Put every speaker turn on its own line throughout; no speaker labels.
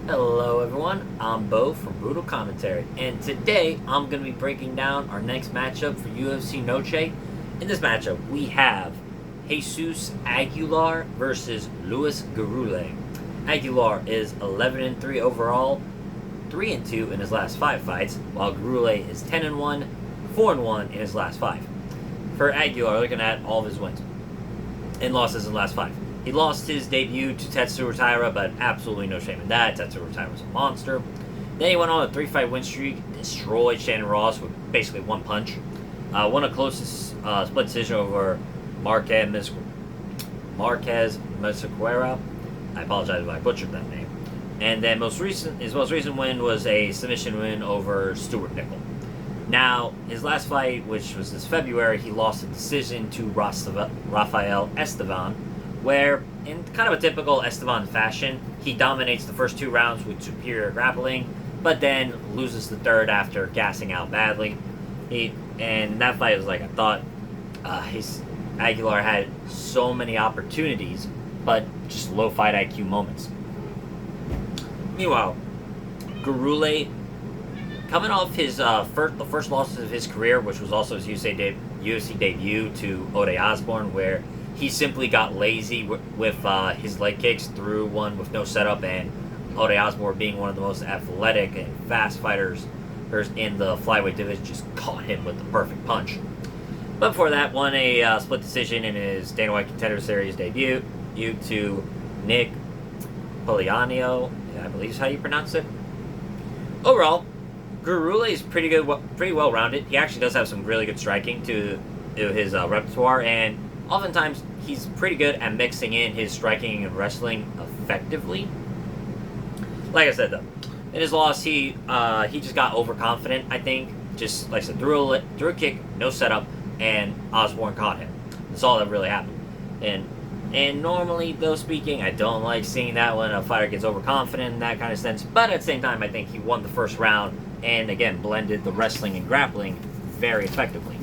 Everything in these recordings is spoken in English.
Hello everyone, I'm Bo from Brutal Commentary, and today I'm going to be breaking down our next matchup for UFC Noche. In this matchup, we have Jesus Aguilar versus Luis Gurule. Aguilar is 11-3 overall, 3-2 in his last 5 fights, while Gurule is 10-1, 4-1 in his last 5. For Aguilar, looking at all of his wins and losses in the last 5. He lost his debut to Tetsuo Taira, but absolutely no shame in that. Tetsuo Taira was a monster. Then he went on a 3-fight win streak, destroyed Shannon Ross with basically one punch. Won a closest split decision over Marquez Mesiquera. I apologize if I butchered that name. And then his most recent win was a submission win over Stuart Nickel. Now, his last fight, which was this February, he lost a decision to Rafael Esteban, where, in kind of a typical Esteban fashion, he dominates the first 2 rounds with superior grappling, but then loses the third after gassing out badly. And that fight was like I thought. Aguilar had so many opportunities, but just low fight IQ moments. Meanwhile, Gurule, coming off his the first losses of his career, which was also his UFC debut to Ode Osborne, where he simply got lazy with his leg kicks, threw one with no setup, and Ode Osborne, being one of the most athletic and fast fighters in the flyweight division, just caught him with the perfect punch. But before that, won a split decision in his Dana White Contender Series debut to Nick Poliano, I believe is how you pronounce it. Overall, Gurule is pretty well-rounded. He actually does have some really good striking to his repertoire, and oftentimes he's pretty good at mixing in his striking and wrestling effectively. Like I said, though, in his loss, he just got overconfident, I think. Just, like I said, threw a kick, no setup, and Osborne caught him. That's all that really happened. And normally, though speaking, I don't like seeing that when a fighter gets overconfident in that kind of sense. But at the same time, I think he won the first round and, again, blended the wrestling and grappling very effectively.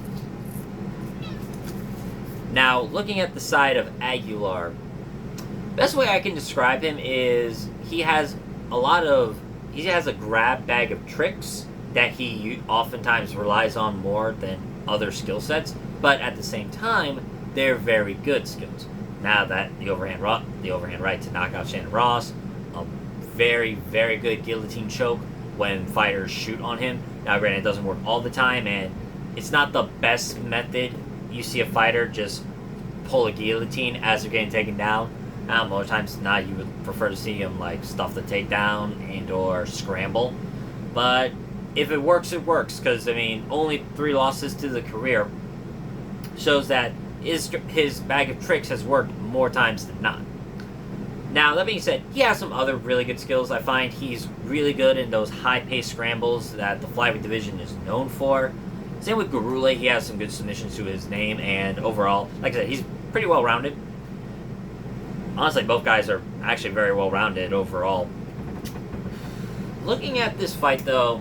Now, looking at the side of Aguilar, best way I can describe him is he has a grab bag of tricks that he oftentimes relies on more than other skill sets, but at the same time, they're very good skills. Now that the overhand right to knock out Shannon Ross, a very, very good guillotine choke when fighters shoot on him. Now, granted, it doesn't work all the time, and it's not the best method. You see a fighter just pull a guillotine as they're getting taken down. Most times than not, you would prefer to see him like stuff the takedown and or scramble. But if it works, it works. Because I mean, only 3 losses to the career shows that his bag of tricks has worked more times than not. Now, that being said, he has some other really good skills. I find he's really good in those high-paced scrambles that the flyweight division is known for. Same with Gurule, he has some good submissions to his name, and overall, like I said, he's pretty well-rounded. Honestly, both guys are actually very well-rounded overall. Looking at this fight, though,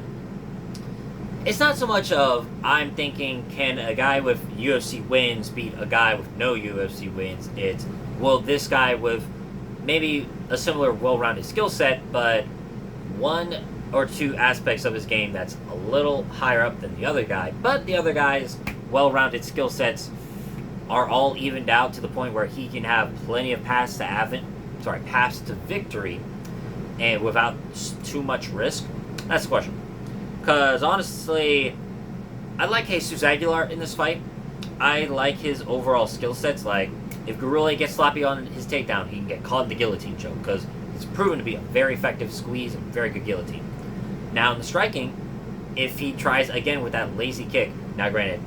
it's not so much of, I'm thinking, can a guy with UFC wins beat a guy with no UFC wins? It's, will this guy with maybe a similar well-rounded skill set, but 1 or 2 aspects of his game that's a little higher up than the other guy, but the other guy's well-rounded skill sets are all evened out to the point where he can have plenty of paths to victory, and without too much risk? That's the question. Because honestly, I like Jesus Aguilar in this fight. I like his overall skill sets. Like, if Gurule gets sloppy on his takedown, he can get caught in the guillotine choke, because it's proven to be a very effective squeeze and very good guillotine. Now, in the striking, if he tries again with that lazy kick, now granted,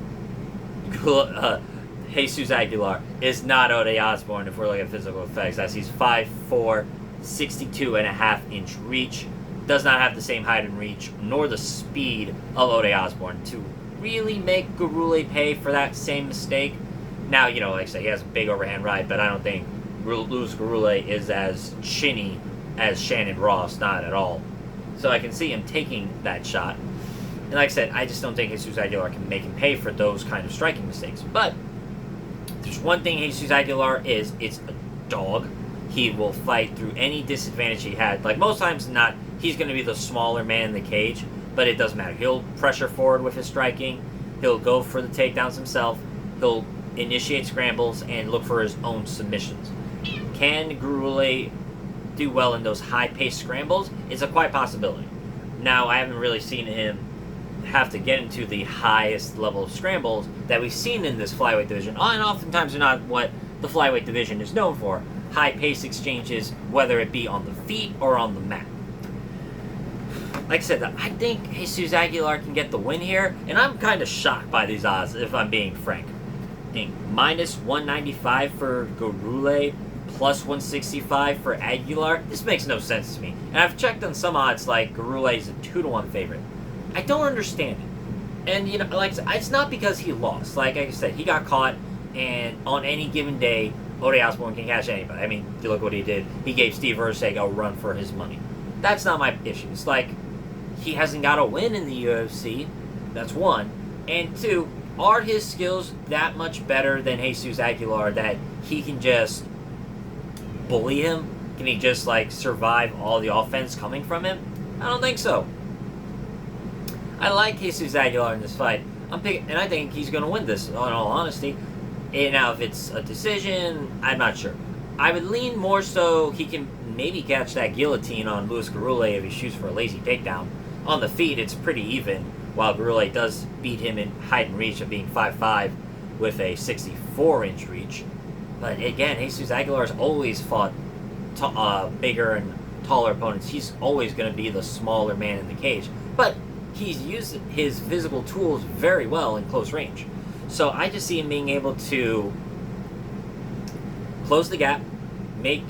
Jesus Aguilar is not Ode Osborne if we're looking at physical effects, as he's 5'4", 62.5-inch reach, does not have the same height and reach, nor the speed of Ode Osborne to really make Gurule pay for that same mistake. Now, like I said, he has a big overhand right, but I don't think Luis Gurule is as chinny as Shannon Ross, not at all. So I can see him taking that shot. And like I said, I just don't think Jesus Aguilar can make him pay for those kind of striking mistakes. But there's one thing Jesus Aguilar is, it's a dog. he will fight through any disadvantage he had. Like, most times not, he's going to be the smaller man in the cage, but it doesn't matter. He'll pressure forward with his striking. He'll go for the takedowns himself. He'll initiate scrambles and look for his own submissions. Can Gurule do well in those high-paced scrambles? It's a quite possibility. Now, I haven't really seen him have to get into the highest level of scrambles that we've seen in this flyweight division, and oftentimes they're not what the flyweight division is known for. High-paced exchanges, whether it be on the feet or on the mat. Like I said, I think Jesus Aguilar can get the win here, and I'm kind of shocked by these odds, if I'm being frank. I think minus 195 for Gurule, plus 165 for Aguilar. This makes no sense to me. And I've checked on some odds, like Gurule is a 2-1 favorite. I don't understand it. And, you know, like I said, it's not because he lost. Like I said, he got caught, and on any given day, Ode Osbourne can catch anybody. I mean, you look what he did. He gave Steve Erceg a run for his money. That's not my issue. It's like, he hasn't got a win in the UFC. That's one. And two, are his skills that much better than Jesus Aguilar that he can just bully him? Can he just, like, survive all the offense coming from him? I don't think so. I like Jesus Aguilar in this fight. And I think he's going to win this, in all honesty. And now, if it's a decision, I'm not sure. I would lean more so he can maybe catch that guillotine on Louis Gurule if he shoots for a lazy takedown. On the feet, it's pretty even, while Gurule does beat him in height and reach of being 5'5", with a 64-inch reach. But again, Jesus Aguilar's always fought bigger and taller opponents. He's always going to be the smaller man in the cage. But he's used his physical tools very well in close range. So I just see him being able to close the gap, make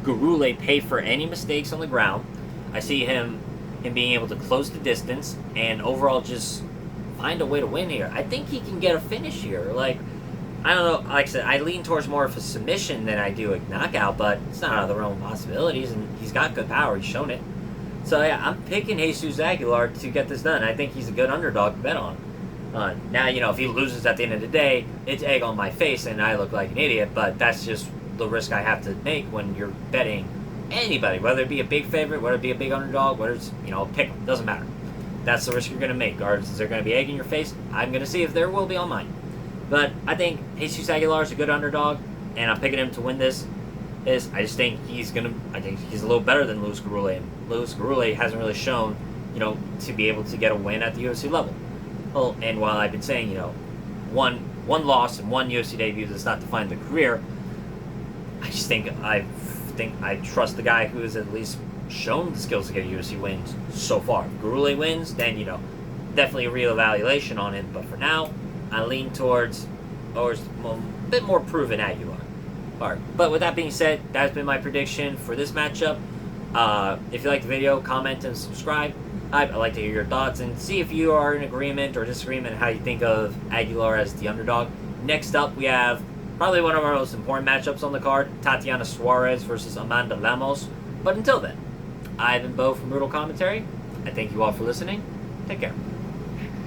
Gurule pay for any mistakes on the ground. I see him being able to close the distance and overall just find a way to win here. I think he can get a finish here. Like, I don't know, like I said, I lean towards more of a submission than I do a knockout, but it's not out of the realm of possibilities, and he's got good power, he's shown it. So yeah, I'm picking Jesus Aguilar to get this done. I think he's a good underdog to bet on. Now, you know, if he loses at the end of the day, it's egg on my face and I look like an idiot, but that's just the risk I have to make when you're betting anybody, whether it be a big favorite, whether it be a big underdog, whether it's, you know, pick 'em, doesn't matter. That's the risk you're going to make. Or is there going to be egg in your face? I'm going to see if there will be on mine. But I think Jesus Aguilar is a good underdog, and I'm picking him to win this. I just think he's a little better than Louis Gurule. And Louis Gurule hasn't really shown, you know, to be able to get a win at the UFC level. Well, and while I've been saying, you know, one loss and one UFC debut does not define the career, I just think I trust the guy who has at least shown the skills to get UFC wins so far. If Gurule wins, then, you know, definitely a reevaluation on him. But for now, I lean towards a bit more proven Aguilar. All right. But with that being said, that's been my prediction for this matchup. If you like the video, comment and subscribe. I'd like to hear your thoughts and see if you are in agreement or disagreement how you think of Aguilar as the underdog. Next up, we have probably one of our most important matchups on the card, Tatiana Suarez versus Amanda Lemos. But until then, I've been Bo from Brutal Commentary. I thank you all for listening. Take care.